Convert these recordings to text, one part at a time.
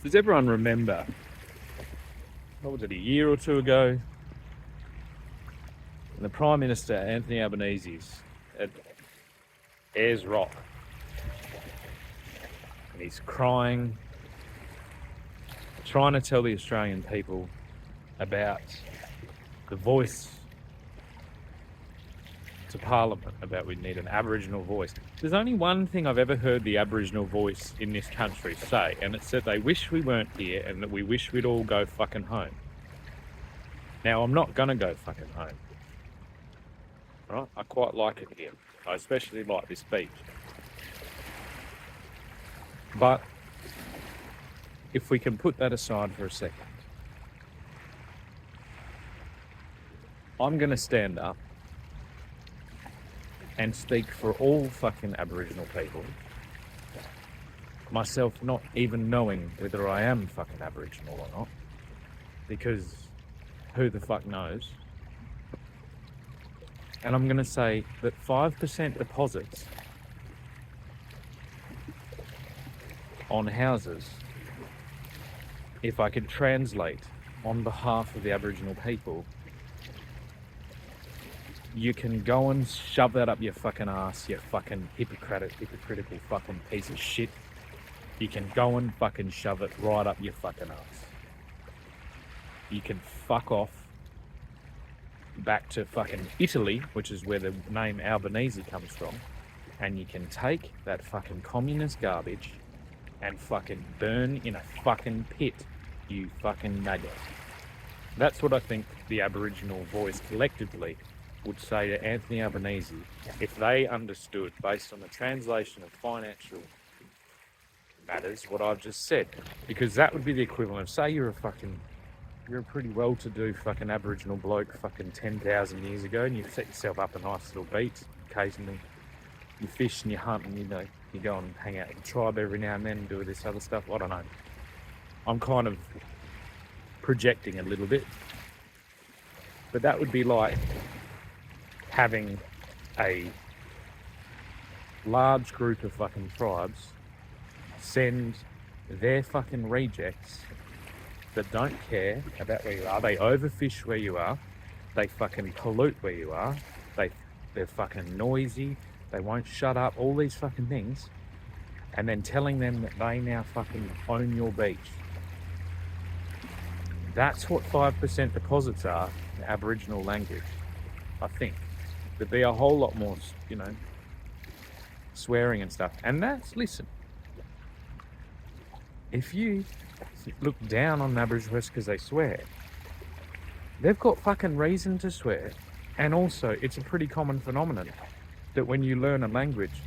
Does everyone remember, what was it, a year or two ago, the Prime Minister, Anthony Albanese's at Ayers Rock, and he's crying, trying to tell the Australian people about the voice to Parliament, about we need an Aboriginal voice. There's only one thing I've ever heard the Aboriginal voice in this country say, and it's that they wish we weren't here and that we wish we'd all go fucking home. Now, I'm not gonna go fucking home. Right? I quite like it here. I especially like this beach. But if we can put that aside for a second, I'm going to stand up and speak for all fucking Aboriginal people, myself not even knowing whether I am fucking Aboriginal or not, because who the fuck knows. And I'm going to say that 5% deposits on houses, if I could translate on behalf of the Aboriginal people, you can go and shove that up your fucking ass, you fucking hypocritical fucking piece of shit. You can go and fucking shove it right up your fucking ass. You can fuck off back to fucking Italy, which is where the name Albanese comes from, and you can take that fucking communist garbage and fucking burn in a fucking pit, you fucking maggot. That's what I think the Aboriginal voice collectively would say to Anthony Albanese if they understood, based on the translation of financial matters, what I've just said. Because that would be the equivalent of, say you're a pretty well-to-do fucking Aboriginal bloke fucking 10,000 years ago, and you set yourself up a nice little beach. Occasionally you fish and you hunt, and you go and hang out with the tribe every now and then and do this other stuff. I don't know. I'm kind of projecting a little bit. But that would be like having a large group of fucking tribes send their fucking rejects that don't care about where you are. They overfish where you are. They fucking pollute where you are. They're fucking noisy. They won't shut up. All these fucking things. And then telling them that they now fucking own your beach. That's what 5% deposits are in Aboriginal language, I think. There'd be a whole lot more, swearing and stuff. And listen, if you look down on Aboriginals because they swear, they've got fucking reason to swear. And also, it's a pretty common phenomenon that when you learn a language,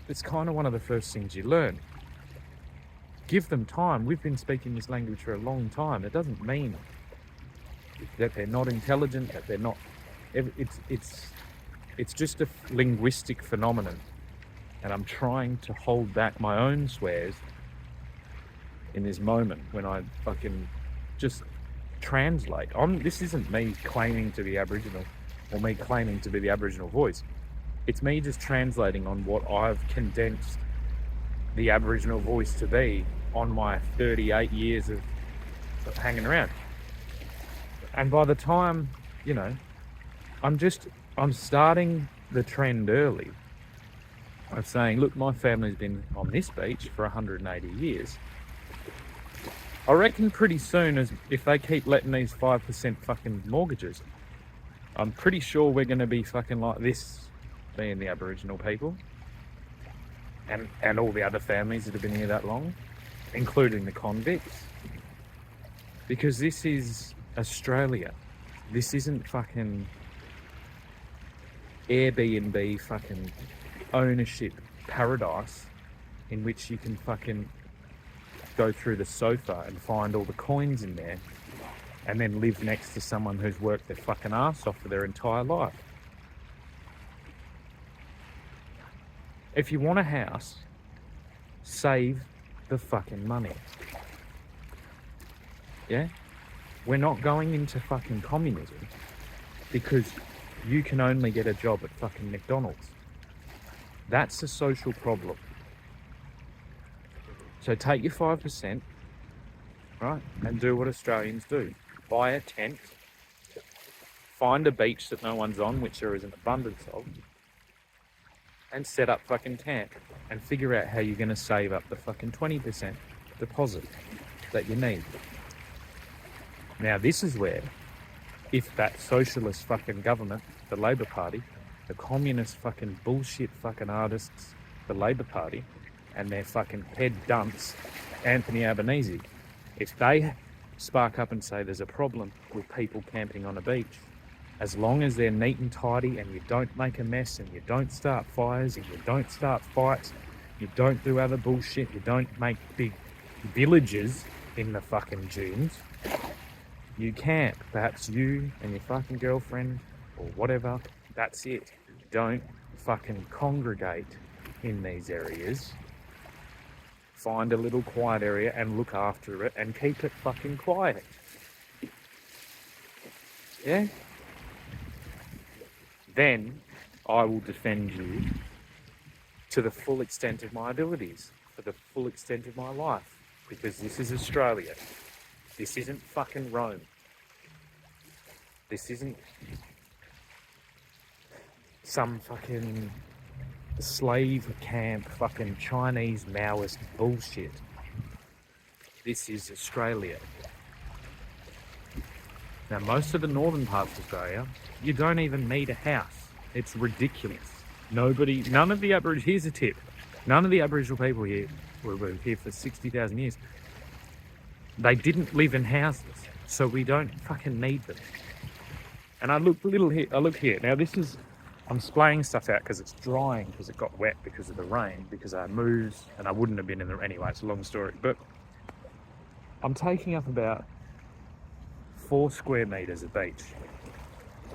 it's kind of one of the first things you learn. Give them time. We've been speaking this language for a long time. It doesn't mean that they're not intelligent, that they're not... It's just a linguistic phenomenon. And I'm trying to hold back my own swears in this moment when I fucking just translate. This isn't me claiming to be Aboriginal or me claiming to be the Aboriginal voice. It's me just translating on what I've condensed the Aboriginal voice to be on my 38 years of hanging around. And by the time, I'm starting the trend early of saying, look, my family's been on this beach for 180 years. I reckon pretty soon, as if they keep letting these 5% fucking mortgages, I'm pretty sure we're going to be fucking like this, being the Aboriginal people. And all the other families that have been here that long, including the convicts. Because this is Australia. This isn't fucking Airbnb fucking ownership paradise in which you can fucking go through the sofa and find all the coins in there and then live next to someone who's worked their fucking ass off for their entire life. If you want a house, save the fucking money. Yeah? We're not going into fucking communism because you can only get a job at fucking McDonald's. That's a social problem. So take your 5%, right? And do what Australians do. Buy a tent, find a beach that no one's on, which there is an abundance of, and set up fucking camp and figure out how you're going to save up the fucking 20% deposit that you need. Now, this is where, if that socialist fucking government, the Labor Party, the communist fucking bullshit fucking artists, the Labor Party, and their fucking head dunce, Anthony Albanese, if they spark up and say there's a problem with people camping on a beach, as long as they're neat and tidy and you don't make a mess and you don't start fires and you don't start fights, you don't do other bullshit, you don't make big villages in the fucking dunes, you camp. Perhaps you and your fucking girlfriend or whatever, that's it. Don't fucking congregate in these areas. Find a little quiet area and look after it and keep it fucking quiet. Yeah? Then I will defend you to the full extent of my abilities, for the full extent of my life, because this is Australia. This isn't fucking Rome. This isn't some fucking slave camp, fucking Chinese Maoist bullshit. This is Australia. Now, most of the northern parts of Australia, you don't even need a house. It's ridiculous. None of the Aboriginal, here's a tip. None of the Aboriginal people here were here for 60,000 years. They didn't live in houses, so we don't fucking need them. And I look here. Now this is, I'm splaying stuff out because it's drying, because it got wet because of the rain, because I moved and I wouldn't have been in there anyway. It's a long story, but I'm taking up about 4 square meters of beach.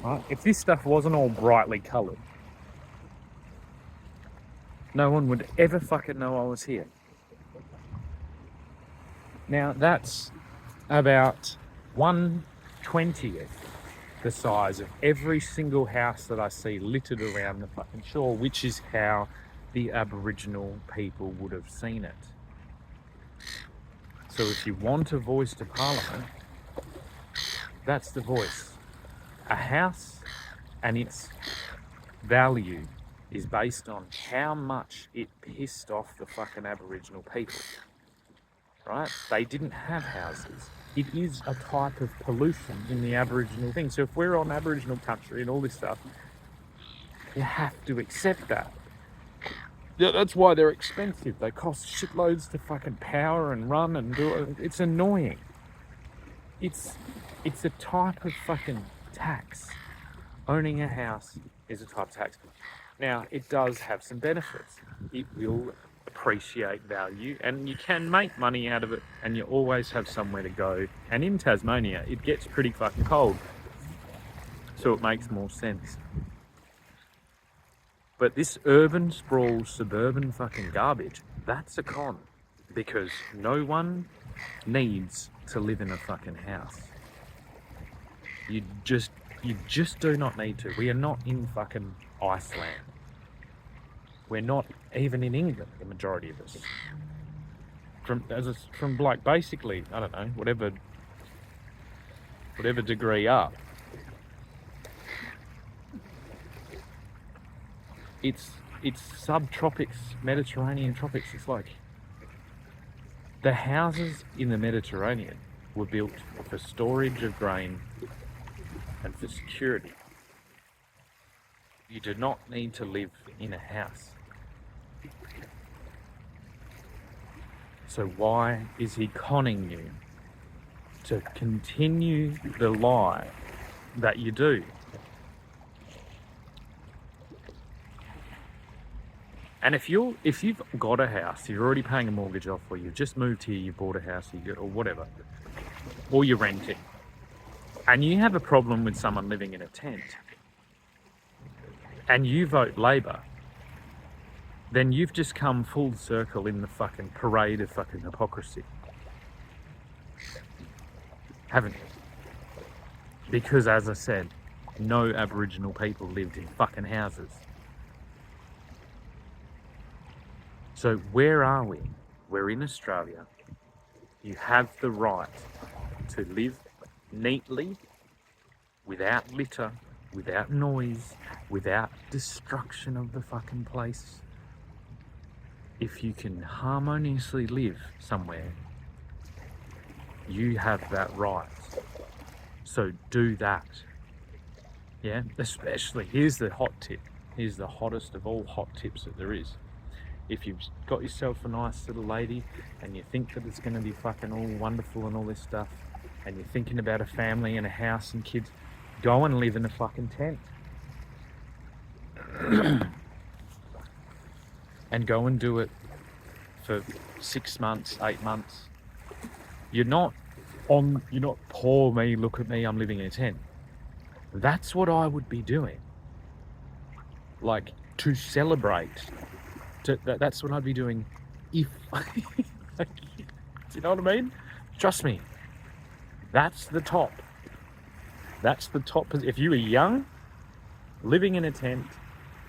Right? If this stuff wasn't all brightly coloured, no one would ever fucking know I was here. Now that's about 1/20th the size of every single house that I see littered around the fucking shore, which is how the Aboriginal people would have seen it. So if you want a voice to Parliament, that's the voice. A house and its value is based on how much it pissed off the fucking Aboriginal people. Right? They didn't have houses. It is a type of pollution in the Aboriginal thing. So if we're on Aboriginal country and all this stuff, you have to accept that. Yeah, that's why they're expensive. They cost shitloads to fucking power and run and do it. It's annoying. It's a type of fucking tax. Owning a house is a type of tax. Now, it does have some benefits. It will appreciate value and you can make money out of it, and you always have somewhere to go. And in Tasmania, it gets pretty fucking cold. So it makes more sense. But this urban sprawl, suburban fucking garbage, that's a con. Because no one needs to live in a fucking house. You just do not need to. We are not in fucking Iceland. We're not even in England, the majority of us. From like basically, I don't know, whatever degree up. It's subtropics, Mediterranean tropics. It's like the houses in the Mediterranean were built for storage of grain and for security. You do not need to live in a house. So why is he conning you to continue the lie that you do? And if you've got a house, you're already paying a mortgage off, or you've just moved here, you bought a house, or whatever, or you're renting, and you have a problem with someone living in a tent, and you vote Labor, then you've just come full circle in the fucking parade of fucking hypocrisy. Haven't you? Because, as I said, no Aboriginal people lived in fucking houses. So where are we? We're in Australia. You have the right to live neatly, without litter, without noise, without destruction of the fucking place. If you can harmoniously live somewhere, you have that right. So do that. Yeah, especially, here's the hot tip. Here's the hottest of all hot tips that there is. If you've got yourself a nice little lady and you think that it's going to be fucking all wonderful and all this stuff, and you're thinking about a family and a house and kids, go and live in a fucking tent. And go and do it for 6 months, 8 months. You're not poor me, look at me, I'm living in a tent. That's what I would be doing. Like, to celebrate. That's what I'd be doing if... Do you know what I mean? Trust me. That's the top. That's the top. If you were young, living in a tent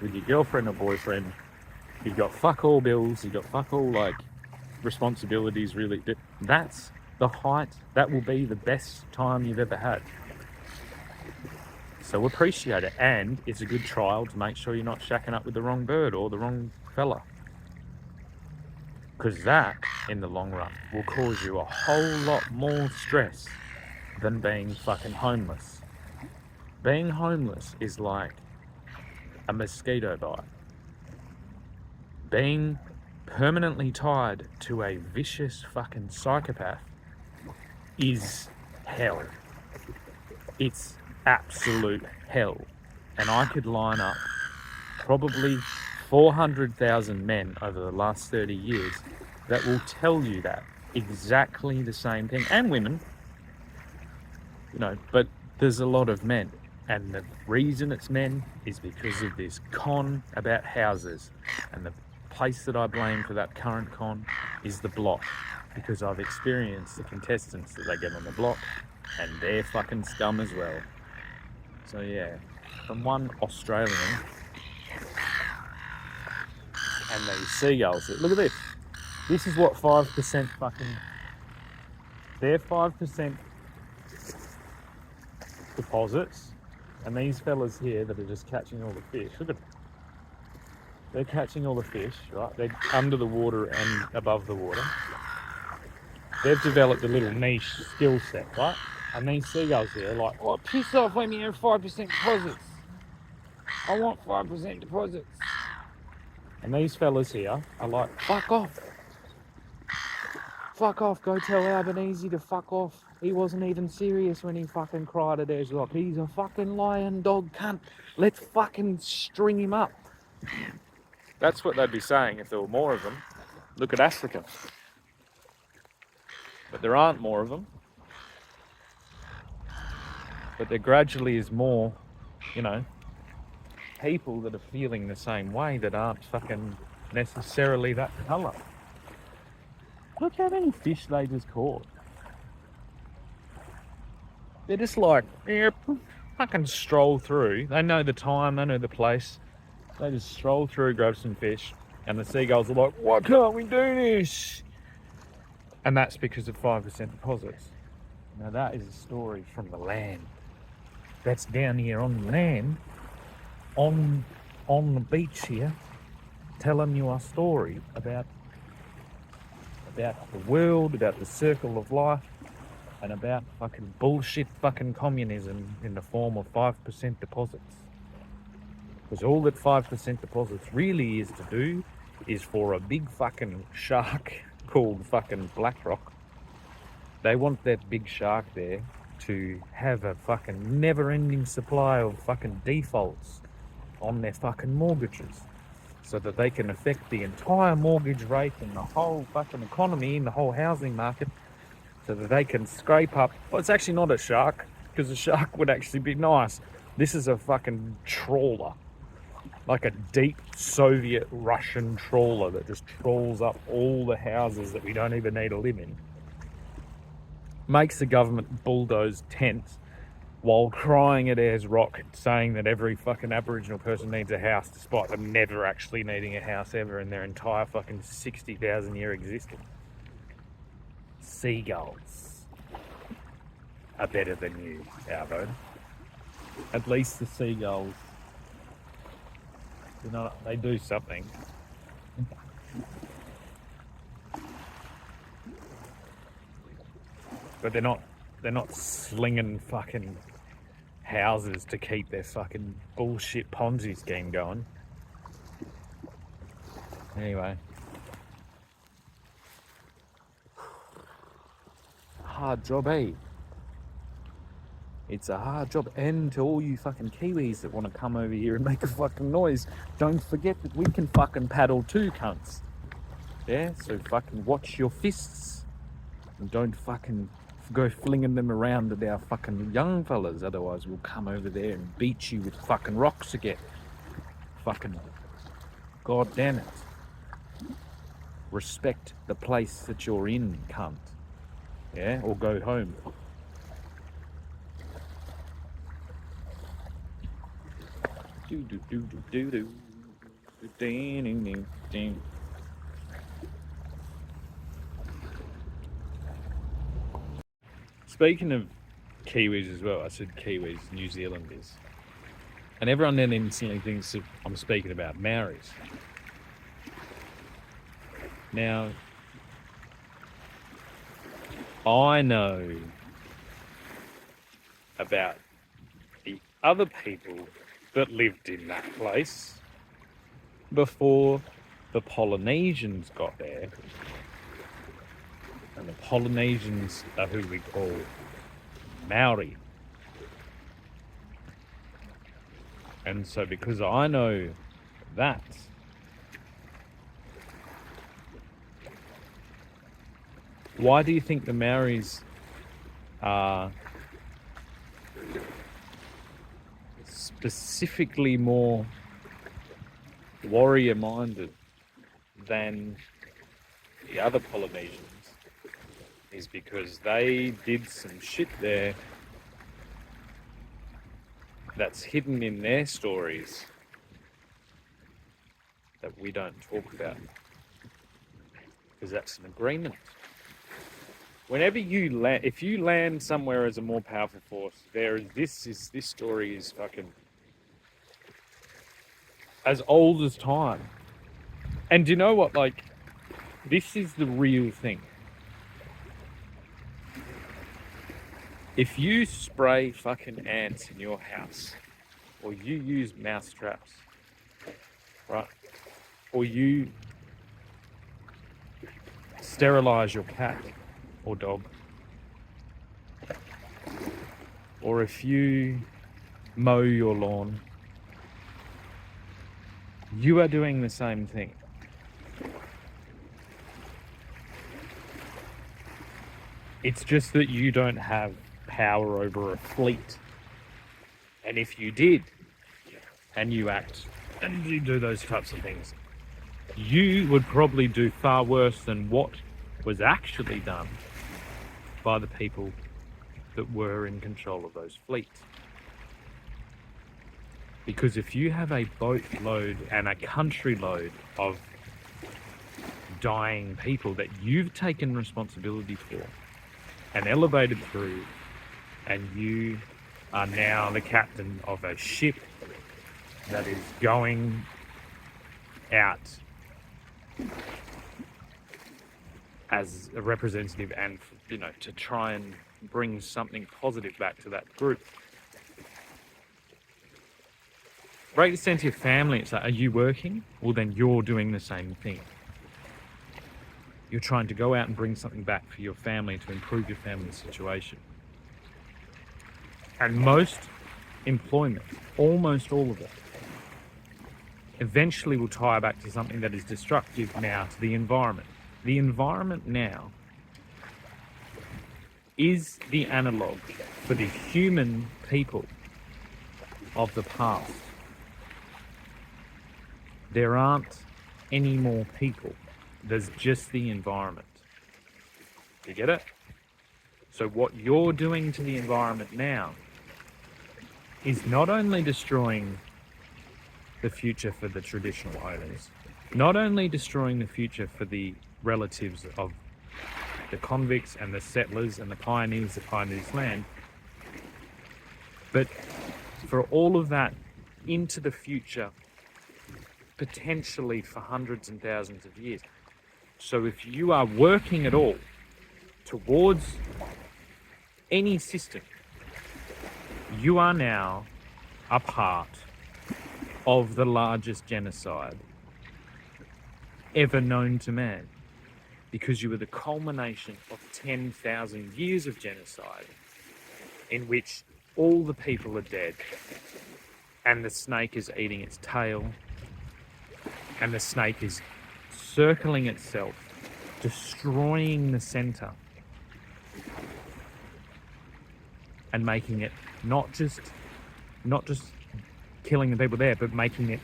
with your girlfriend or boyfriend, you've got fuck all bills, you've got fuck all, like, responsibilities, really. That's the height. That will be the best time you've ever had. So appreciate it. And it's a good trial to make sure you're not shacking up with the wrong bird or the wrong fella. Because that, in the long run, will cause you a whole lot more stress than being fucking homeless. Being homeless is like a mosquito bite. Being permanently tied to a vicious fucking psychopath is hell. It's absolute hell. And I could line up probably 400,000 men over the last 30 years that will tell you that exactly the same thing, and women, but there's a lot of men, and the reason it's men is because of this con about houses, and the place that I blame for that current con is the block, because I've experienced the contestants that they get on the block, and they're fucking scum as well. So yeah, from one Australian. And these seagulls. Look at this. This is what 5% fucking... They're 5% deposits. And these fellas here that are just catching all the fish. Look at them. They're catching all the fish, right? They're under the water and above the water. They've developed a little niche skill set, right? And these seagulls here are like, oh, piss off, let me have 5% deposits. I want 5% deposits. And these fellas here are like, fuck off. Fuck off, go tell Albanese to fuck off. He wasn't even serious when he fucking cried at Edge Lock. He's a fucking lion dog cunt. Let's fucking string him up. That's what they'd be saying if there were more of them. Look at Africa. But there aren't more of them. But there gradually is more, people that are feeling the same way that aren't fucking necessarily that colour. Look how many fish they just caught. They're just like, fucking stroll through. They know the time, they know the place. They just stroll through, grab some fish, and the seagulls are like, why can't we do this? And that's because of 5% deposits. Now that is a story from the land. That's down here on the land. On the beach here, telling you a story about the world, about the circle of life, and about fucking bullshit fucking communism in the form of 5% deposits. Because all that 5% deposits really is to do is for a big fucking shark called fucking BlackRock. They want that big shark there to have a fucking never-ending supply of fucking defaults on their fucking mortgages, so that they can affect the entire mortgage rate and the whole fucking economy and the whole housing market, so that they can scrape up... Well, it's actually not a shark, because a shark would actually be nice. This is a fucking trawler. Like a deep Soviet Russian trawler that just trawls up all the houses that we don't even need to live in. Makes the government bulldoze tents while crying at Ayers Rock, saying that every fucking Aboriginal person needs a house, despite them never actually needing a house ever in their entire fucking 60,000 year existence. seagulls are better than you, Albo. At least the seagulls, you know, they do something. But they're not slinging fucking houses to keep their fucking bullshit Ponzi scheme going. Anyway. Hard job, eh? It's a hard job. And to all you fucking Kiwis that want to come over here and make a fucking noise, don't forget that we can fucking paddle too, cunts. Yeah? So fucking watch your fists. And don't fucking go flinging them around at our fucking young fellas. Otherwise we'll come over there and beat you with fucking rocks again. Fucking god damn it. Respect the place that you're in, cunt. Yeah? Or go home. Do do do do do do do. Speaking of Kiwis as well, I said Kiwis, New Zealanders. And everyone then instantly thinks that I'm speaking about Maoris. Now, I know about the other people that lived in that place before the Polynesians got there. And the Polynesians are who we call Maori. And so because I know that, why do you think the Maoris are specifically more warrior-minded than the other Polynesians? Is because they did some shit there that's hidden in their stories that we don't talk about, because that's an agreement. Whenever you land, if you land somewhere as a more powerful force, this story is fucking as old as time. And do you know what? Like, this is the real thing. If you spray fucking ants in your house, or you use mouse traps, right? Or you sterilize your cat or dog, or if you mow your lawn, you are doing the same thing. It's just that you don't have power over a fleet. And if you did, and you act, and you do those types of things, you would probably do far worse than what was actually done by the people that were in control of those fleets. Because if you have a boat load and a country load of dying people that you've taken responsibility for and elevated through, and you are now the captain of a ship that is going out as a representative and, you know, to try and bring something positive back to that group. Break this down to your family. It's like, are you working? Well, then you're doing the same thing. You're trying to go out and bring something back for your family to improve your family's situation. And most employment, almost all of it, eventually will tie back to something that is destructive now to the environment. The environment now is the analogue for the human people of the past. There aren't any more people. There's just the environment. You get it? So what you're doing to the environment now is not only destroying the future for the traditional owners, not only destroying the future for the relatives of the convicts and the settlers and the pioneers that pioneered this land. But for all of that into the future, potentially for hundreds and thousands of years. So if you are working at all towards any system, you are now a part of the largest genocide ever known to man, because you are the culmination of 10,000 years of genocide in which all the people are dead and the snake is eating its tail and the snake is circling itself, destroying the center and making it not just killing the people there, but making it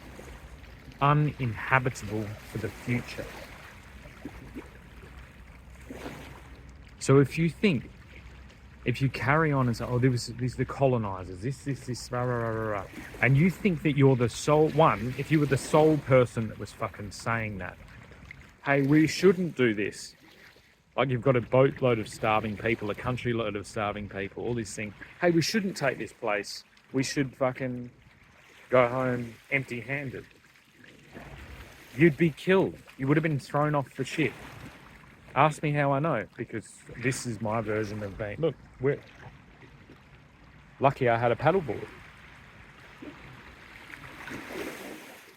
uninhabitable for the future. So if you carry on and say, oh, this is the colonizers, this, rah, rah, rah, rah, rah, and you think that you're the sole one, if you were the sole person that was fucking saying that, hey, we shouldn't do this. Like, you've got a boatload of starving people, a country load of starving people, all this thing. Hey, we shouldn't take this place. We should fucking go home empty-handed. You'd be killed. You would have been thrown off the ship. Ask me how I know, because this is my version of being, look, we're lucky I had a paddleboard.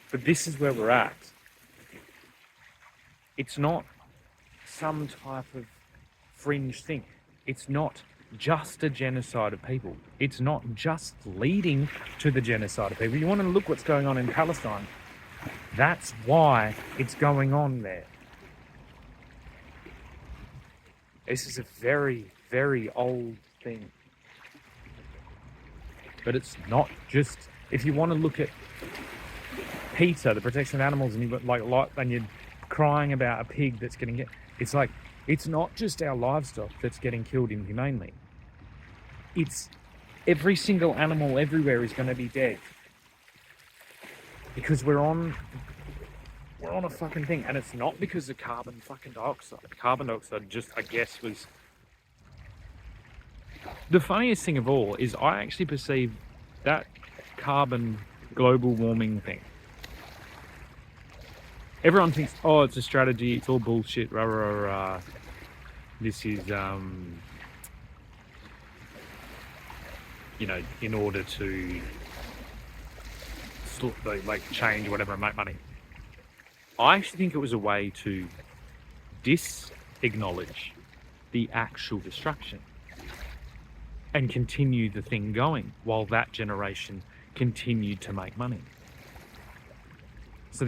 But this is where we're at. It's not some type of fringe thing. It's not just a genocide of people. It's not just leading to the genocide of people. You want to look what's going on in Palestine. That's why it's going on there. This is a very, very old thing. But it's not just, if you want to look at PETA, the protection of animals, and you've got and you're crying about a pig that's getting it's like, it's not just our livestock that's getting killed inhumanely. It's every single animal everywhere is going to be dead. Because we're on a fucking thing, and it's not because of carbon fucking dioxide. Carbon dioxide just, I guess, was... The funniest thing of all is I actually perceive that carbon global warming thing. Everyone thinks, oh, it's a strategy, it's all bullshit, rah, rah, rah. This is, in order to change whatever and make money. I actually think it was a way to acknowledge the actual destruction and continue the thing going while that generation continued to make money. So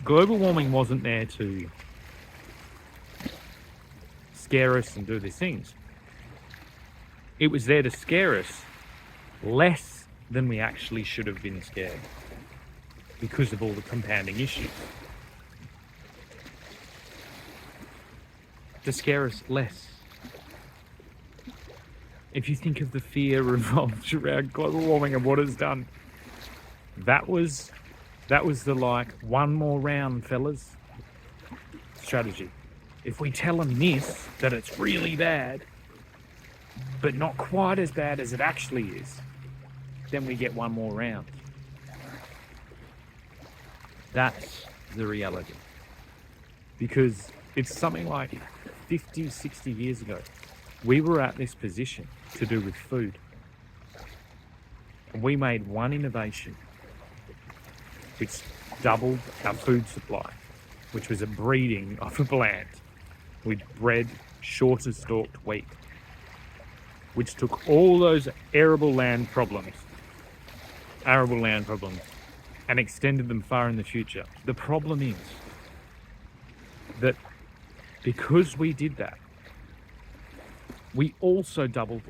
global warming wasn't there to scare us and do these things. It was there to scare us less than we actually should have been scared because of all the compounding issues. To scare us less. If you think of the fear revolved around global warming and what it's done, that was the one more round, fellas, strategy. If we tell them this, that it's really bad, but not quite as bad as it actually is, then we get one more round. That's the reality. Because it's something like 50, 60 years ago, we were at this position to do with food. And we made one innovation which doubled our food supply, which was a breeding of a plant. We bred shorter stalked wheat, which took all those arable land problems, and extended them far in the future. The problem is that because we did that, we also doubled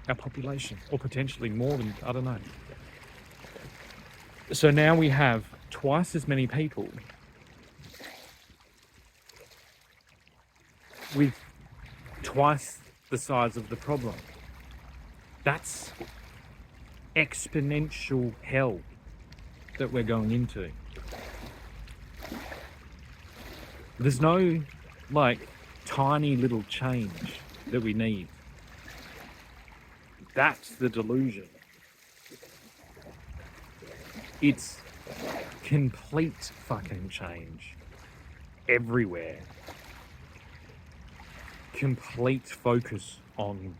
our population, or potentially more than, I don't know. So now we have twice as many people with twice the size of the problem. That's exponential hell that we're going into. There's no, tiny little change that we need. That's the delusion. It's complete fucking change everywhere. Complete focus on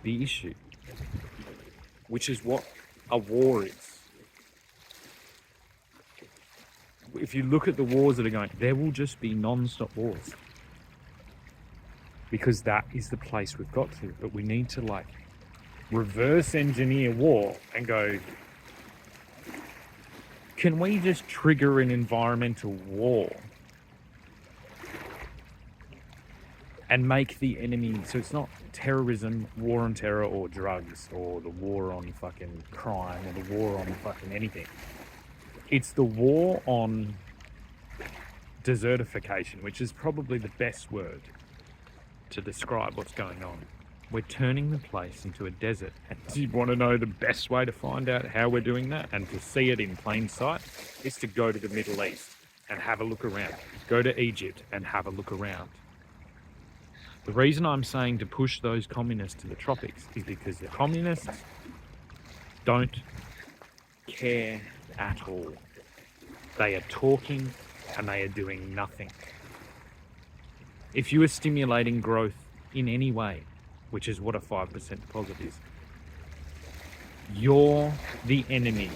the issue, which is what a war is. If you look at the wars that are going, there will just be non-stop wars. Because that is the place we've got to. But we need to like reverse engineer war and go, can we just trigger an environmental war and make the enemy, so it's not terrorism, war on terror, or drugs, or the war on fucking crime, or the war on fucking anything. It's the war on desertification, which is probably the best word to describe what's going on. We're turning the place into a desert. And do you want to know the best way to find out how we're doing that and to see it in plain sight? Is to go to the Middle East and have a look around. Go to Egypt and have a look around. The reason I'm saying to push those communists to the tropics is because the communists don't care at all. They are talking and they are doing nothing. If you are stimulating growth in any way, which is what a 5% deposit is, you're the enemy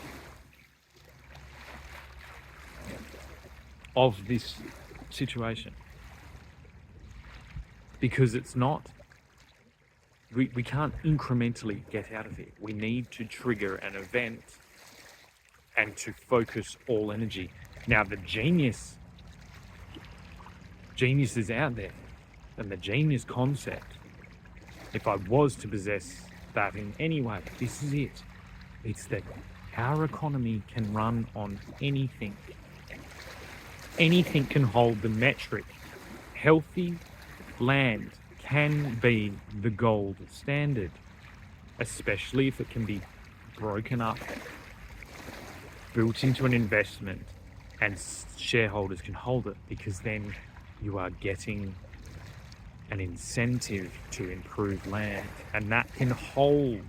of this situation. Because it's not, we can't incrementally get out of it. We need to trigger an event and to focus all energy. Now the genius is out there, and the genius concept, if I was to possess that in any way, this is it. It's that our economy can run on anything. Anything can hold the metric. Healthy land can be the gold standard, especially if it can be broken up, built into an investment, and shareholders can hold it, because then you are getting an incentive to improve land, and that can hold.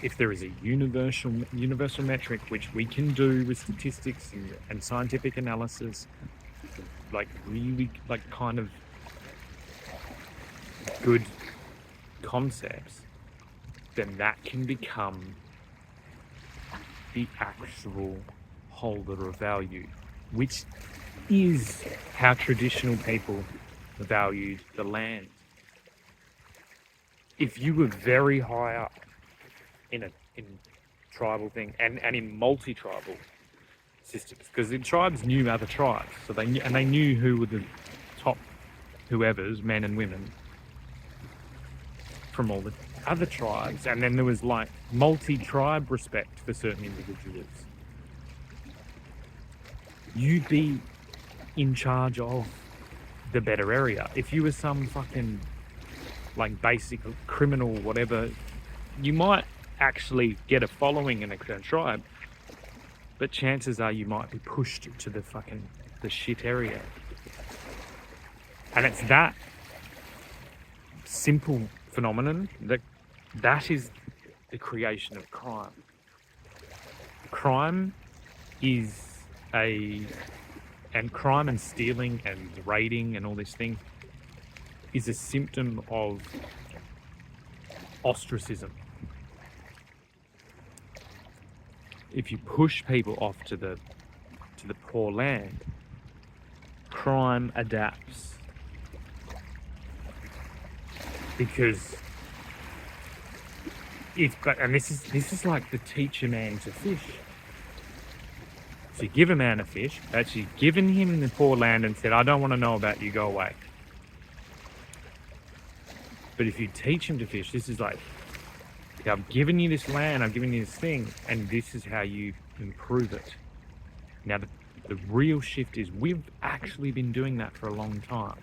If there is a universal metric, which we can do with statistics and scientific analysis, like really like kind of good concepts, then that can become the actual holder of value, which is how traditional people valued the land. If you were very high up in tribal thing and in multi-tribal systems, because the tribes knew other tribes, so they knew who were the top whoever's, men and women, from all the other tribes, and then there was like multi-tribe respect for certain individuals. You'd be in charge of the better area. If you were some fucking like basic criminal, whatever, you might actually get a following in a tribe, but chances are you might be pushed to the shit area. And it's that simple phenomenon that is the creation of crime. Crime and stealing and raiding and all this thing is a symptom of ostracism. If you push people off to the poor land, crime adapts. Because this is like the teach a man to fish. So you give a man a fish, actually given him the poor land and said, I don't want to know about you, go away. But if you teach him to fish, this is like, I've given you this land, I've given you this thing, and this is how you improve it. Now the real shift is we've actually been doing that for a long time.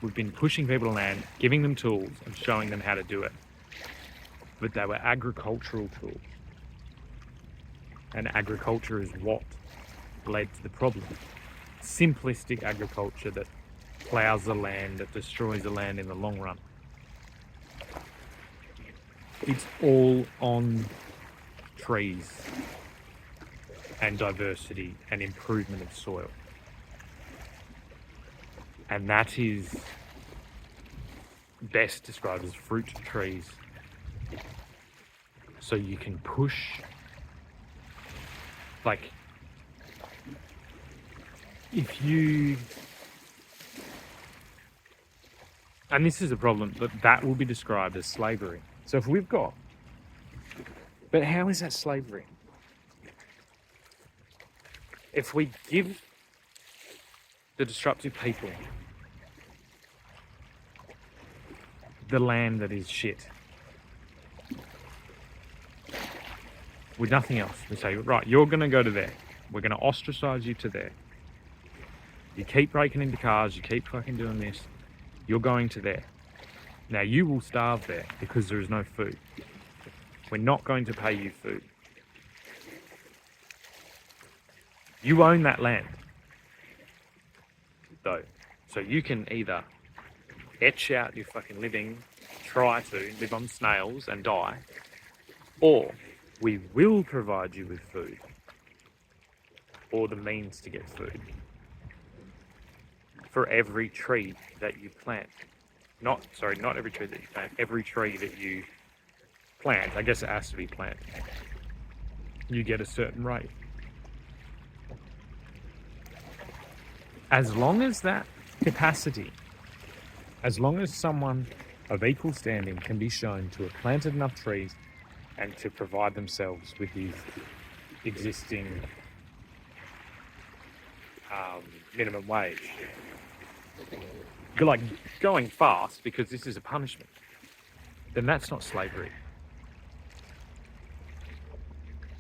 We've been pushing people to land, giving them tools and showing them how to do it. But they were agricultural tools. And agriculture is what led to the problem. Simplistic agriculture that plows the land, that destroys the land in the long run. It's all on trees and diversity and improvement of soil. And that is best described as fruit trees. So you can push, like, if you, and this is a problem, that will be described as slavery. So if we've got, but how is that slavery? If we give the disruptive people the land that is shit, with nothing else, we say, right, you're going to go to there. We're going to ostracize you to there. You keep breaking into cars, you keep fucking doing this, you're going to there. Now you will starve there because there is no food. We're not going to pay you food. You own that land, though. So you can either etch out your fucking living, try to live on snails and die, or we will provide you with food, or the means to get food, for every tree that you plant. Not every tree that you plant, every tree that you plant. I guess it has to be planted. You get a certain rate. As long as that capacity, as long as someone of equal standing can be shown to have planted enough trees and to provide themselves with the existing minimum wage, like going fast because this is a punishment, then that's not slavery.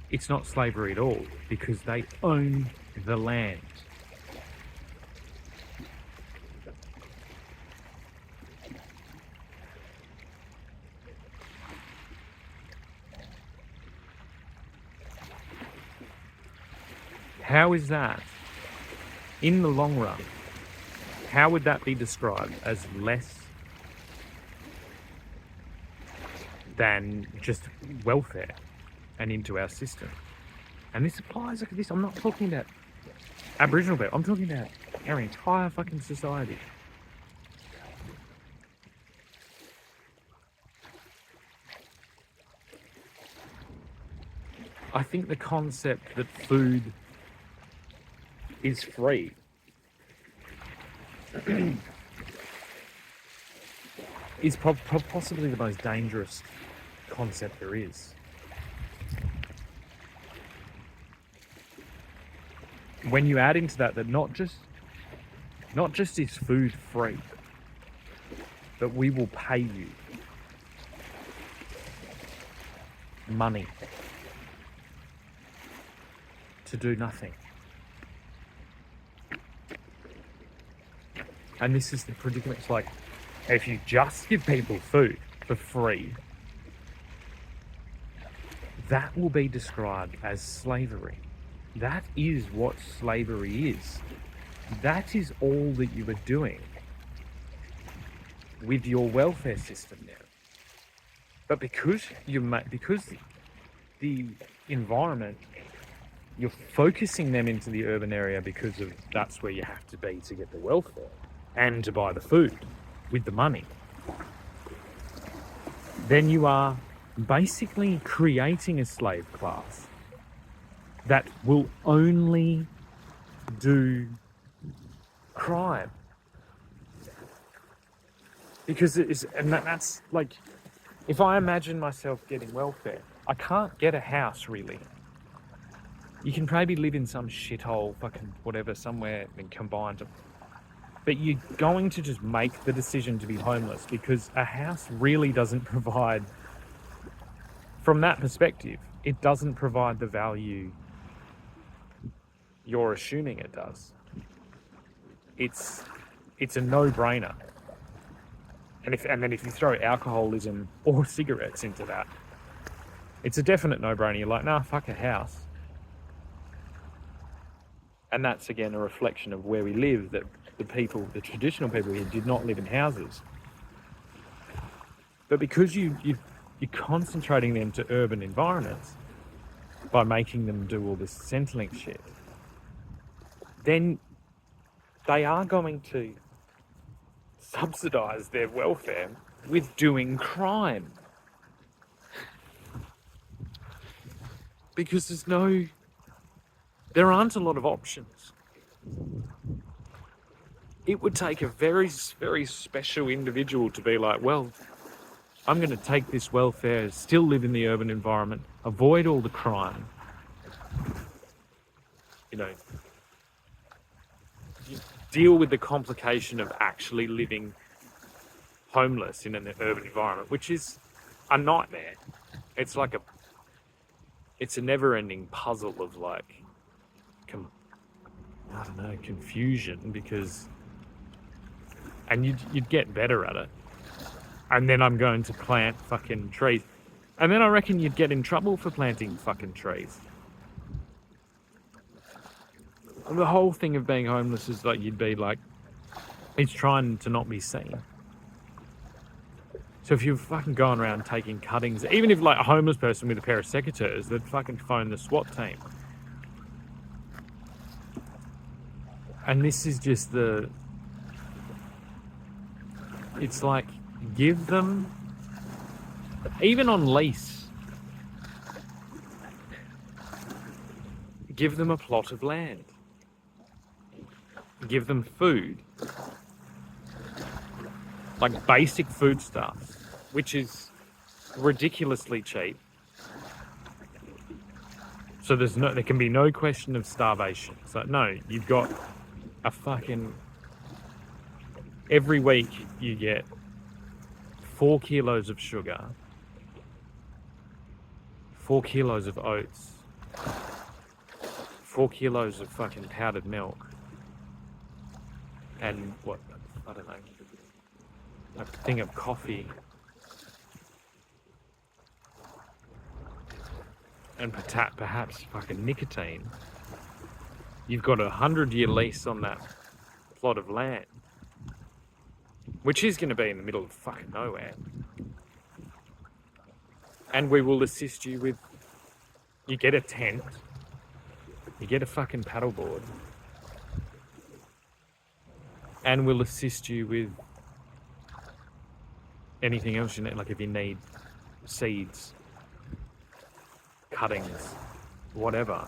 It's not slavery at all because they own the land. How is that, in the long run, how would that be described as less than just welfare and into our system? And this applies like this. I'm not talking about Aboriginal people. I'm talking about our entire fucking society. I think the concept that food is free is possibly the most dangerous concept there is. When you add into that not just is food free, but we will pay you money to do nothing. And this is the predicament. It's like, if you just give people food for free, that will be described as slavery. That is what slavery is. That is all that you are doing with your welfare system now. But because the environment, you're focusing them into the urban area because of that's where you have to be to get the welfare and to buy the food with the money, then you are basically creating a slave class that will only do crime. Because that's like, if I imagine myself getting welfare, I can't get a house really. You can maybe live in some shithole fucking whatever somewhere and combined, but you're going to just make the decision to be homeless because a house really doesn't provide, from that perspective, it doesn't provide the value you're assuming it does. It's a no-brainer. And then if you throw alcoholism or cigarettes into that, it's a definite no-brainer. You're like, nah, fuck a house. And that's again a reflection of where we live, that the traditional people here did not live in houses. But because you're concentrating them to urban environments by making them do all this Centrelink shit, then they are going to subsidise their welfare with doing crime. Because there aren't a lot of options. It would take a very, very special individual to be like, well, I'm going to take this welfare, still live in the urban environment, avoid all the crime. You know, deal with the complication of actually living homeless in an urban environment, which is a nightmare. It's like it's a never-ending puzzle of like, confusion, because, and you'd get better at it. And then I'm going to plant fucking trees. And then I reckon you'd get in trouble for planting fucking trees. And the whole thing of being homeless is like, you'd be like, it's trying to not be seen. So if you're fucking going around taking cuttings, even if like a homeless person with a pair of secateurs, they'd fucking phone the SWAT team. And this is just it's like, give them, even on lease, give them a plot of land. Give them food. Like basic foodstuffs, which is ridiculously cheap. So there can be no question of starvation. So no, you've got a fucking, every week you get 4 kilos of sugar, 4 kilos of oats, 4 kilos of fucking powdered milk, and a thing of coffee, and perhaps fucking nicotine. You've got a 100-year lease on that plot of land, which is going to be in the middle of fucking nowhere. And we will assist you with, you get a tent, you get a fucking paddleboard, and we'll assist you with anything else you need, like if you need seeds, cuttings, whatever.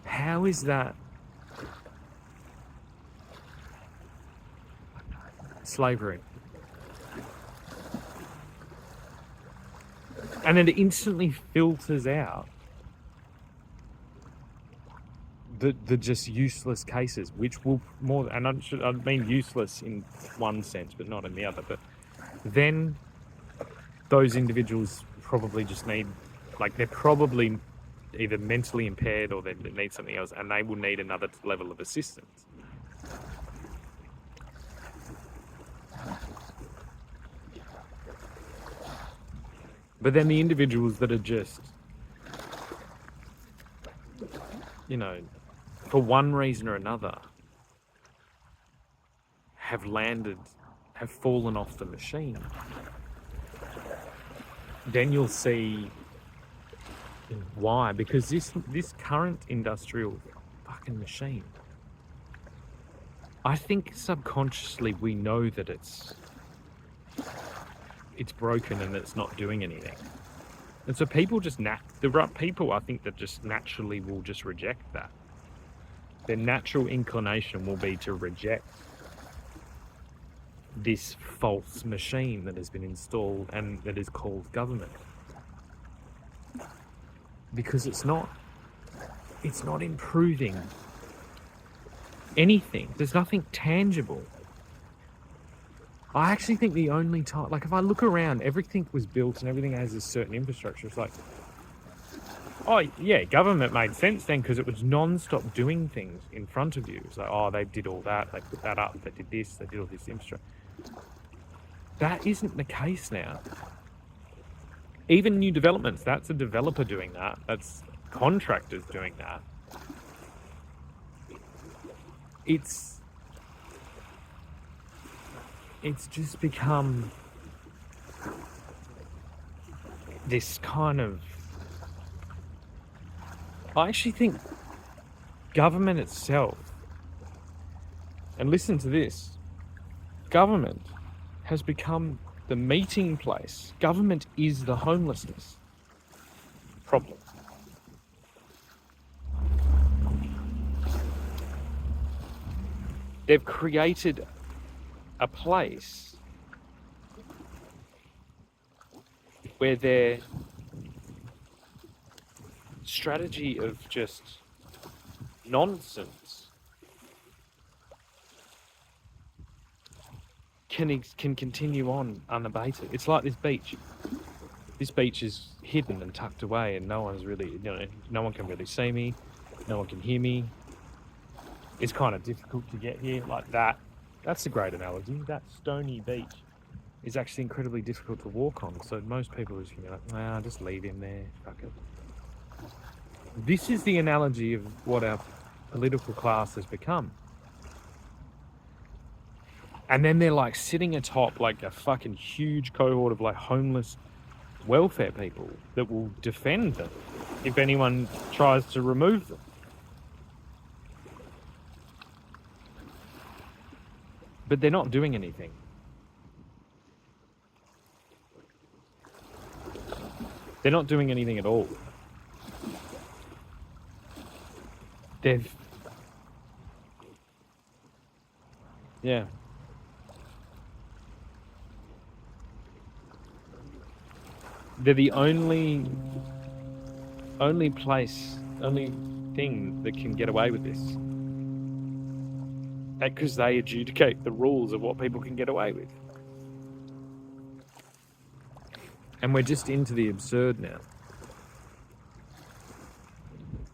How is that slavery? And it instantly filters out the just useless cases, which will more, and I mean useless in one sense, but not in the other. But then those individuals probably just need, like, they're probably either mentally impaired or they need something else, and they will need another level of assistance. But then the individuals that are just, you know, for one reason or another, have fallen off the machine, then you'll see why. Because this current industrial fucking machine, I think subconsciously we know that it's broken and it's not doing anything. And so people just the right people, I think, that just naturally will just reject that. Their natural inclination will be to reject this false machine that has been installed and that is called government. Because it's not improving anything. There's nothing tangible. I actually think the only time, like if I look around, everything was built and everything has a certain infrastructure. It's like, oh yeah, government made sense then because it was non-stop doing things in front of you. It's like, oh, they did all that, they put that up, they did this, they did all this infrastructure. That isn't the case now. Even new developments, that's a developer doing that. That's contractors doing that. It's just become this kind of... I actually think government itself, and listen to this, government has become the meeting place. Government is the homelessness problem. They've created a place where their strategy of just nonsense can continue on unabated. It's like this beach. This beach is hidden and tucked away, and no one's really, no one can really see me, no one can hear me. It's kind of difficult to get here, like that. That's a great analogy. That stony beach is actually incredibly difficult to walk on. So most people are just going to be like, "Well, just leave him there, fuck it." This is the analogy of what our political class has become. And then they're like sitting atop like a fucking huge cohort of like homeless welfare people that will defend them if anyone tries to remove them. But they're not doing anything. They're not doing anything at all. They're the only thing that can get away with this. Because they adjudicate the rules of what people can get away with. And we're just into the absurd now.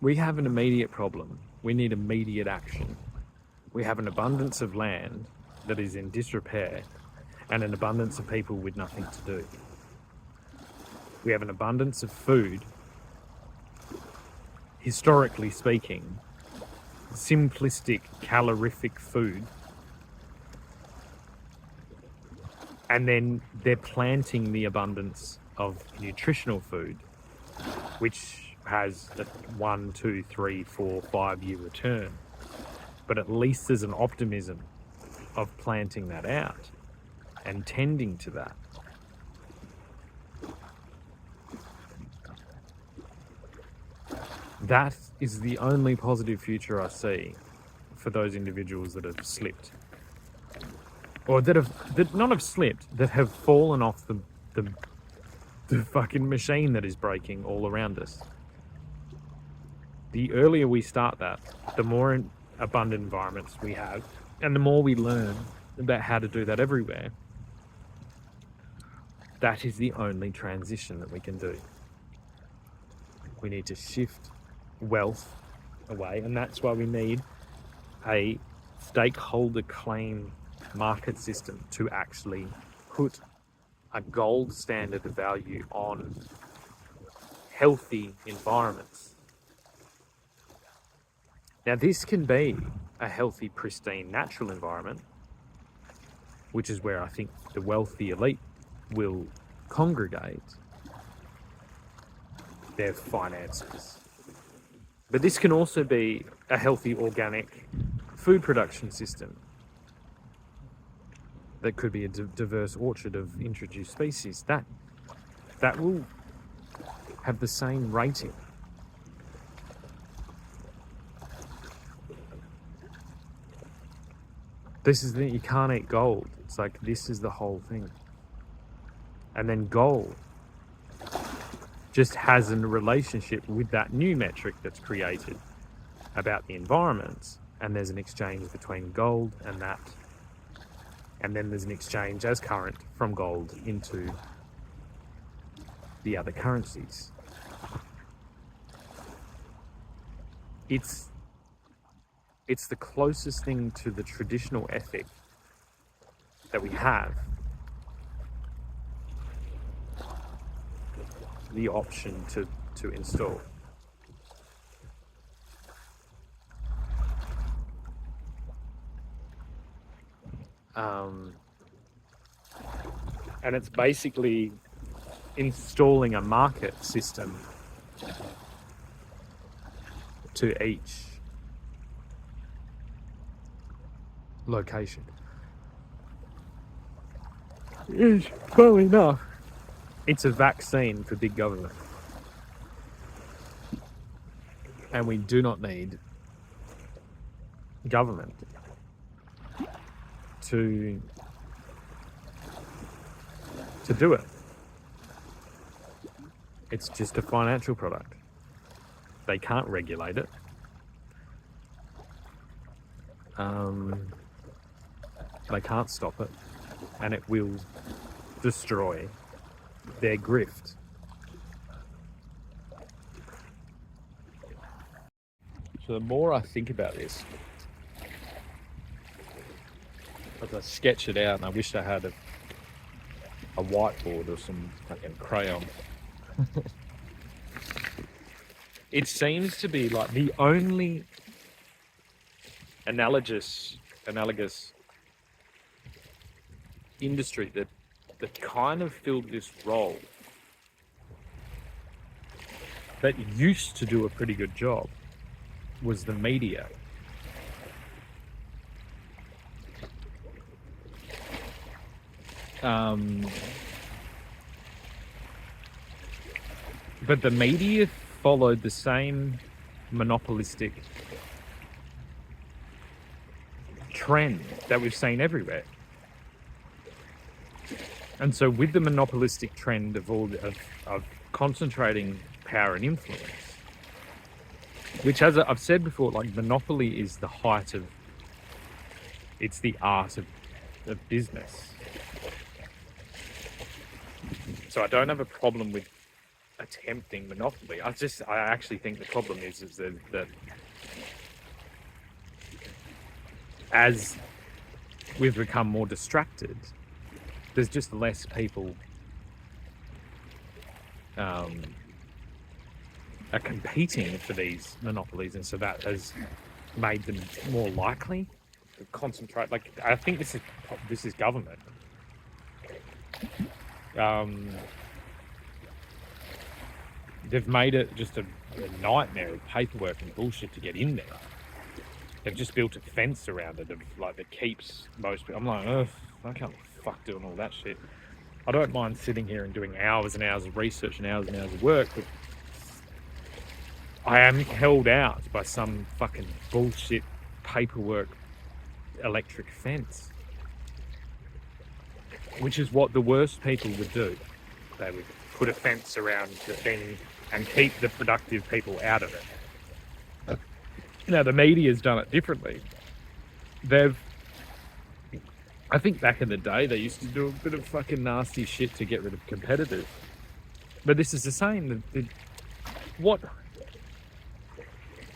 We have an immediate problem. We need immediate action. We have an abundance of land that is in disrepair and an abundance of people with nothing to do. We have an abundance of food, historically speaking, simplistic, calorific food, and then they're planting the abundance of nutritional food, which has a 1, 2, 3, 4, 5 year return. But at least there's an optimism of planting that out and tending to that. That is the only positive future I see for those individuals that have slipped. Or that not have slipped, that have fallen off the fucking machine that is breaking all around us. The earlier we start that, the more abundant environments we have, and the more we learn about how to do that everywhere. That is the only transition that we can do. We need to shift wealth away, and that's why we need a stakeholder claim market system to actually put a gold standard of value on healthy environments. Now, this can be a healthy, pristine, natural environment, which is where I think the wealthy elite will congregate their finances. But this can also be a healthy, organic food production system. That could be a diverse orchard of introduced species. That will have the same rating. This is you can't eat gold. It's like, this is the whole thing. And then gold just has a relationship with that new metric that's created about the environment, and there's an exchange between gold and that, and then there's an exchange as current from gold into the other currencies. It's the closest thing to the traditional ethic that we have, the option to install. And it's basically installing a market system to each location. Funnily enough, it's a vaccine for big government. And we do not need government to do it. It's just a financial product. They can't regulate it. They can't stop it, and it will destroy their grift. So the more I think about this, as I sketch it out, and I wish I had a whiteboard or some fucking crayon. It seems to be like the only analogous industry that kind of filled this role, that used to do a pretty good job, was the media. But the media followed the same monopolistic trend that we've seen everywhere. And so with the monopolistic trend of concentrating power and influence, which, as I've said before, like, monopoly is the height of, it's the art of business. So I don't have a problem with attempting monopoly. I actually think the problem is that as we've become more distracted, there's just less people are competing for these monopolies, and so that has made them more likely to concentrate. Like, I think this is government. They've made it just a nightmare of paperwork and bullshit to get in there. They've just built a fence around it that keeps most people. I'm like, oh, I can't be fuck doing all that shit. I don't mind sitting here and doing hours and hours of research and hours of work, but I am held out by some fucking bullshit paperwork electric fence, which is what the worst people would do. They would put a fence around the thing and keep the productive people out of it. Now, the media's done it differently. I think back in the day, they used to do a bit of fucking nasty shit to get rid of competitors. But this is the same.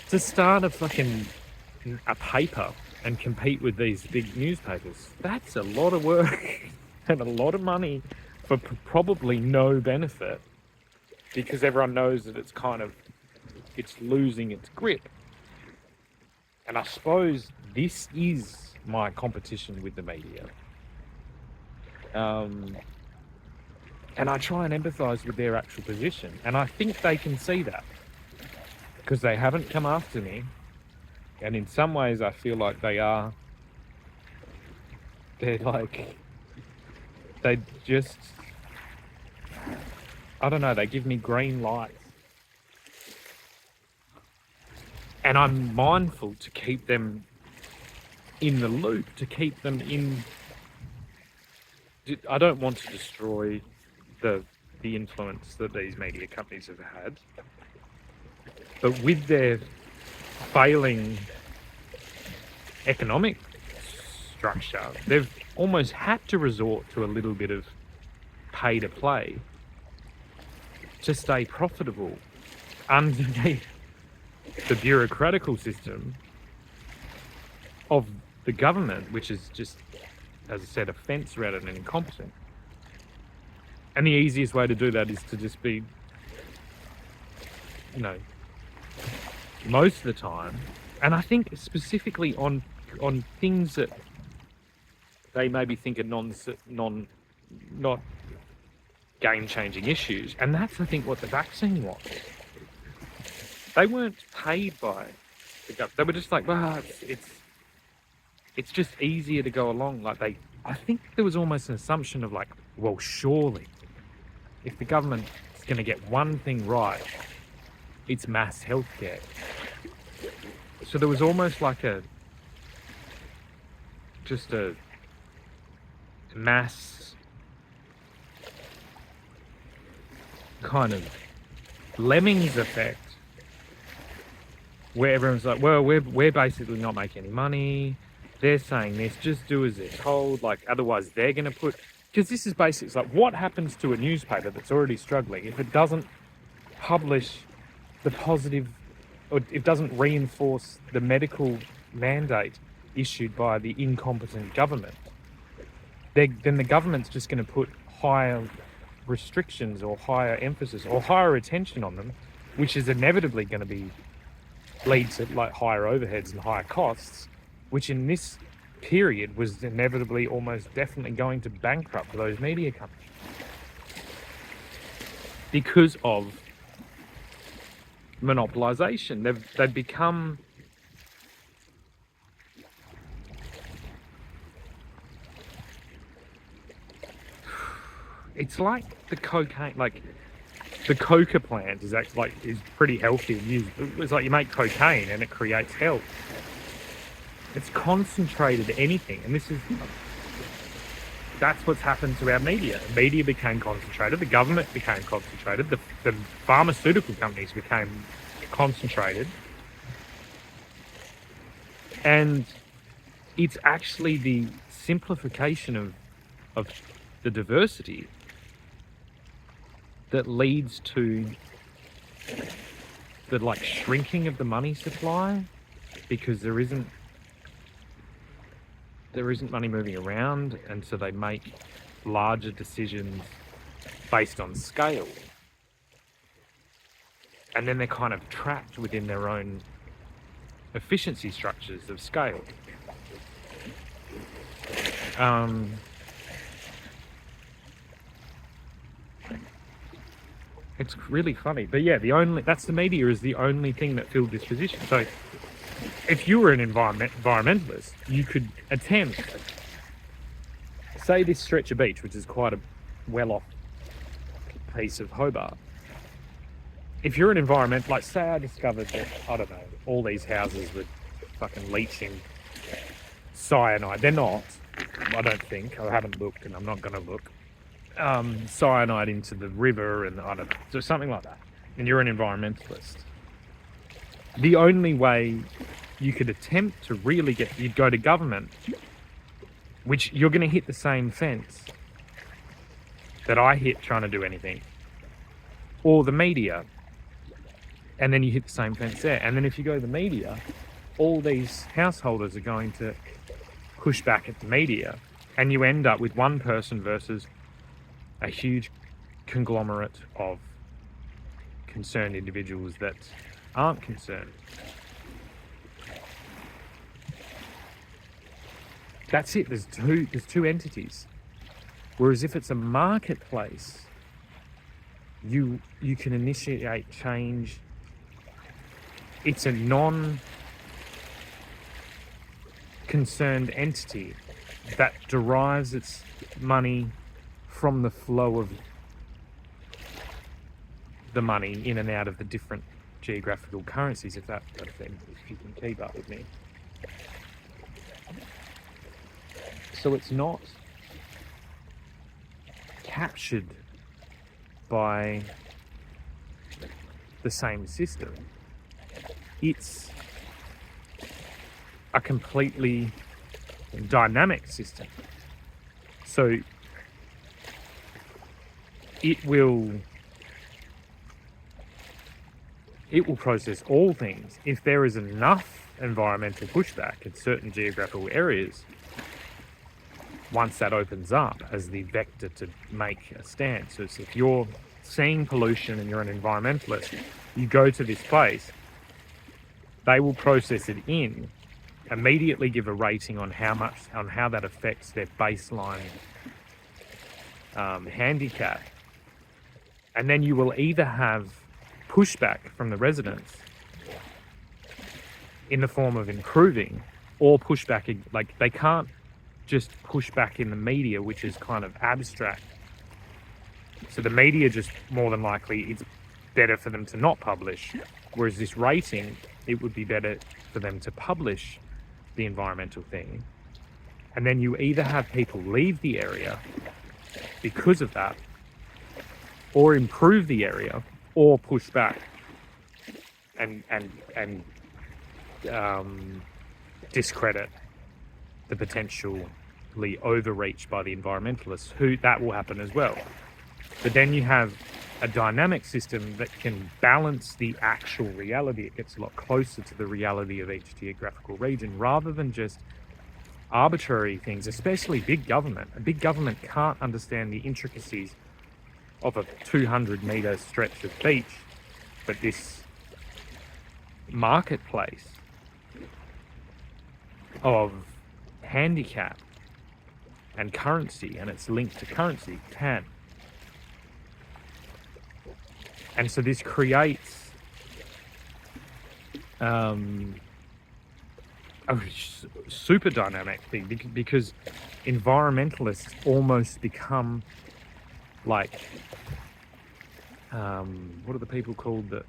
To start a paper and compete with these big newspapers, that's a lot of work and a lot of money for probably no benefit, because everyone knows that it's losing its grip. And I suppose this is my competition with the media. And I try and empathise with their actual position. And I think they can see that, because they haven't come after me. And in some ways, I feel like they just, I don't know, they give me green lights. And I'm mindful to keep them in the loop, to keep them in. I don't want to destroy the influence that these media companies have had. But with their failing economic structure, they've almost had to resort to a little bit of pay to play to stay profitable underneath the bureaucratical system of the government, which is just, as I said, a fence around it and incompetent. And the easiest way to do that is to just be, most of the time, and I think specifically on things that they maybe think are not game-changing issues. And that's, I think, what the vaccine was. They weren't paid by the government. They were just like, well, it's just easier to go along. I think there was almost an assumption of like, well, surely, if the government is going to get one thing right, it's mass healthcare. So there was almost like just a mass kind of lemmings effect, where everyone's like, well, we're basically not making any money. They're saying this, just do as they're told, like otherwise they're going to put, because this is basically, it's like, what happens to a newspaper that's already struggling if it doesn't publish the positive, or it doesn't reinforce the medical mandate issued by the incompetent government? Then the government's just going to put higher restrictions or higher emphasis or higher attention on them, which is inevitably going to lead to like higher overheads and higher costs, which in this period was inevitably almost definitely going to bankrupt those media companies because of monopolization. They've become it's like the cocaine, like the coca plant is actually is pretty healthy and used. It's like you make cocaine and it creates health. It's concentrated anything, and that's what's happened to our media. Media became concentrated, the government became concentrated, the pharmaceutical companies became concentrated, and it's actually the simplification of the diversity that leads to the like shrinking of the money supply, because there isn't money moving around, and so they make larger decisions based on scale, and then they're kind of trapped within their own efficiency structures of scale. It's really funny, but yeah, the media is the only thing that filled this position. So if you were an environmentalist, you could attempt, say, this stretch of beach, which is quite a well-off piece of Hobart. If you're an environmentalist, like say I discovered that, I don't know, all these houses were fucking leaching cyanide. They're not, I don't think. I haven't looked, and I'm not going to look. Cyanide into the river, and I don't know, so something like that. And you're an environmentalist. The only way you could attempt to really you'd go to government, which you're going to hit the same fence that I hit trying to do anything, or the media, and then you hit the same fence there. And then if you go to the media, all these householders are going to push back at the media, and you end up with one person versus a huge conglomerate of concerned individuals that aren't concerned. That's it. There's two entities. Whereas if it's a marketplace, you can initiate change. It's a non-concerned entity that derives its money from the flow of the money in and out of the different geographical currencies, if you can keep up with me. So it's not captured by the same system. It's a completely dynamic system. So it will process all things. If there is enough environmental pushback in certain geographical areas, once that opens up as the vector to make a stand. So if you're seeing pollution and you're an environmentalist, you go to this place, they will process it in, immediately give a rating on how that affects their baseline handicap, and then you will either have pushback from the residents in the form of improving, or pushback, like they can't just push back in the media, which is kind of abstract. So the media just more than likely, it's better for them to not publish, whereas this rating, it would be better for them to publish the environmental thing. And then you either have people leave the area because of that, or improve the area, or push back and discredit the potentially overreach by the environmentalists, who that will happen as well. But then you have a dynamic system that can balance the actual reality. It gets a lot closer to the reality of each geographical region, rather than just arbitrary things, especially big government. A big government can't understand the intricacies of a 200-meter stretch of beach, but this marketplace of handicap and currency, and it's linked to currency, can. And so this creates a super dynamic thing, because environmentalists almost become like, what are the people called, that,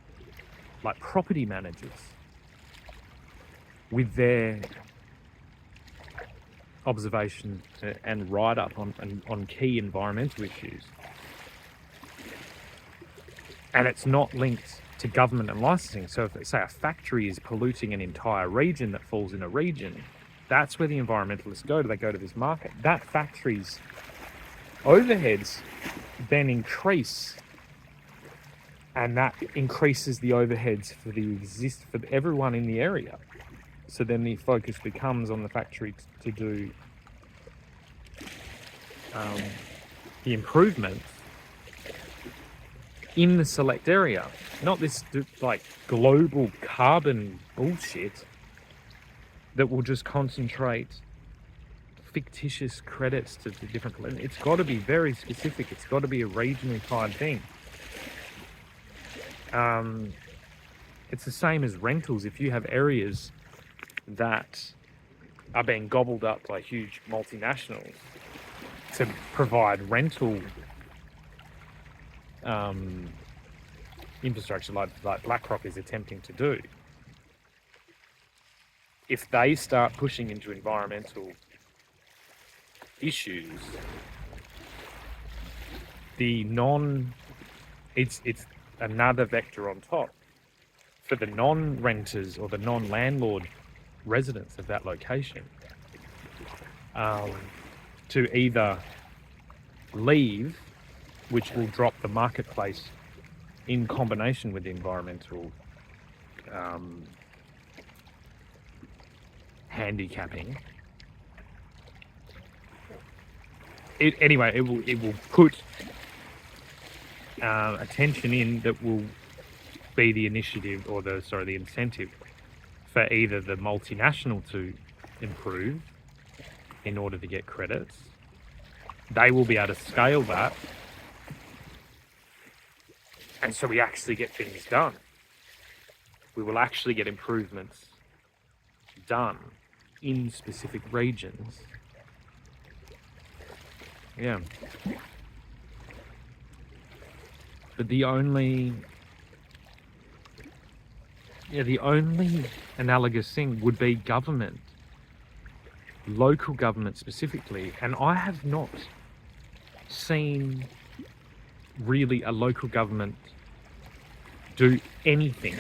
like property managers, with their observation and write-up on key environmental issues. And it's not linked to government and licensing. So if, say, a factory is polluting an entire region that falls in a region, that's where the environmentalists go to. They go to this market. That factory's overheads then increase, and that increases the overheads for everyone in the area. So then the focus becomes on the factory to do the improvements in the select area, not this like global carbon bullshit that will just concentrate fictitious credits to the different. It's got to be very specific. It's got to be a regionally tied thing. It's the same as rentals. If you have areas that are being gobbled up by huge multinationals to provide rental infrastructure, like BlackRock is attempting to do, if they start pushing into environmental issues, it's another vector on top for the non-renters or the non-landlord residents of that location to either leave, which will drop the marketplace in combination with the environmental handicapping. It will put attention in that will be the initiative, or the incentive for either the multinational to improve in order to get credits. They will be able to scale that, and so we actually get things done. We will actually get improvements done in specific regions. Yeah. But the only analogous thing would be government, local government specifically. And I have not seen really a local government do anything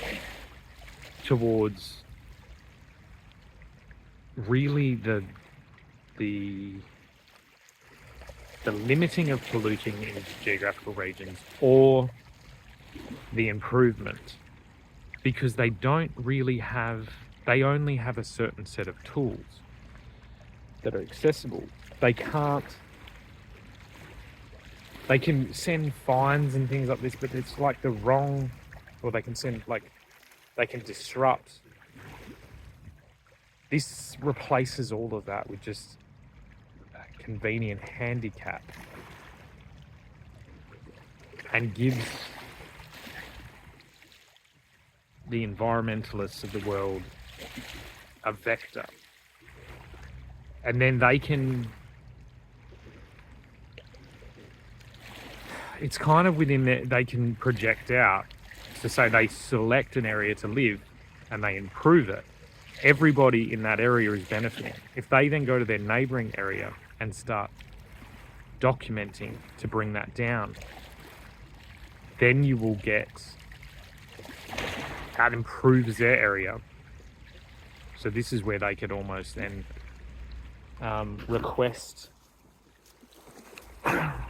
towards really the limiting of polluting in geographical regions, or the improvement, because they only have a certain set of tools that are accessible. They can send fines and things like this, but it's like the wrong, or they can disrupt This replaces all of that with just a convenient handicap and gives the environmentalists of the world a vector. And then they can, it's kind of within there, they can project out to say they select an area to live and they improve it. Everybody in that area is benefiting. If they then go to their neighboring area and start documenting to bring that down, then you will get, that improves their area. So this is where they could almost then request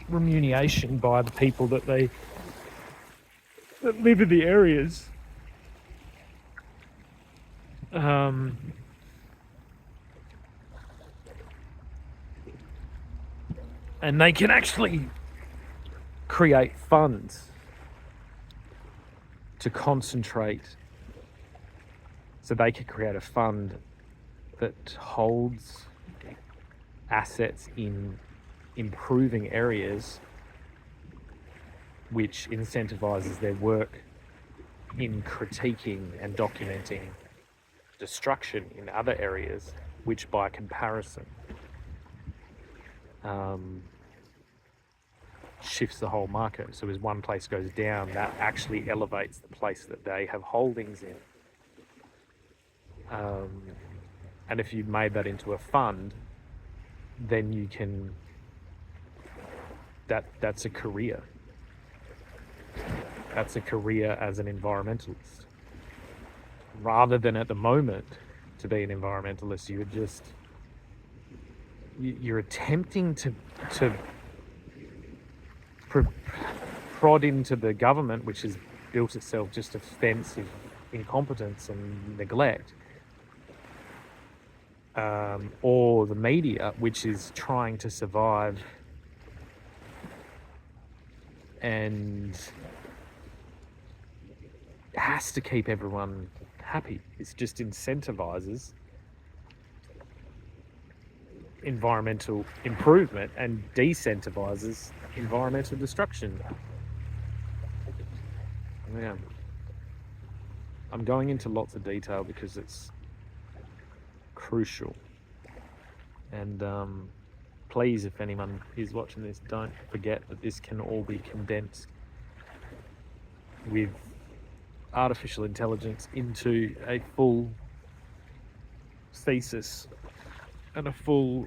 remuneration by the people that live in the areas. And they can actually create funds to concentrate. So they could create a fund that holds assets in improving areas, which incentivizes their work in critiquing and documenting destruction in other areas, which by comparison shifts the whole market. So as one place goes down, that actually elevates the place that they have holdings in. And if you've made that into a fund, then you can, that's a career. That's a career as an environmentalist. Rather than at the moment, to be an environmentalist, you're attempting to prod into the government, which has built itself just a fence of incompetence and neglect, or the media, which is trying to survive and has to keep everyone happy. It just incentivizes environmental improvement and decentivizes environmental destruction. Yeah. I'm going into lots of detail because it's crucial. And please, if anyone is watching this, don't forget that this can all be condensed with artificial intelligence into a full thesis and a full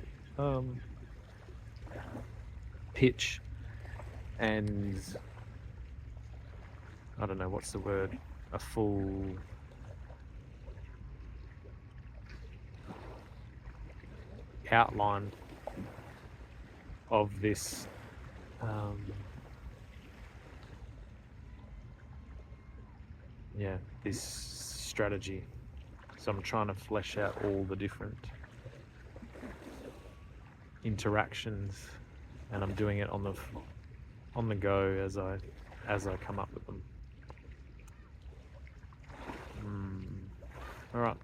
pitch, and I don't know what's the word, a full outline of this this strategy. So I'm trying to flesh out all the different interactions, and I'm doing it on the go as I come up with them. All right.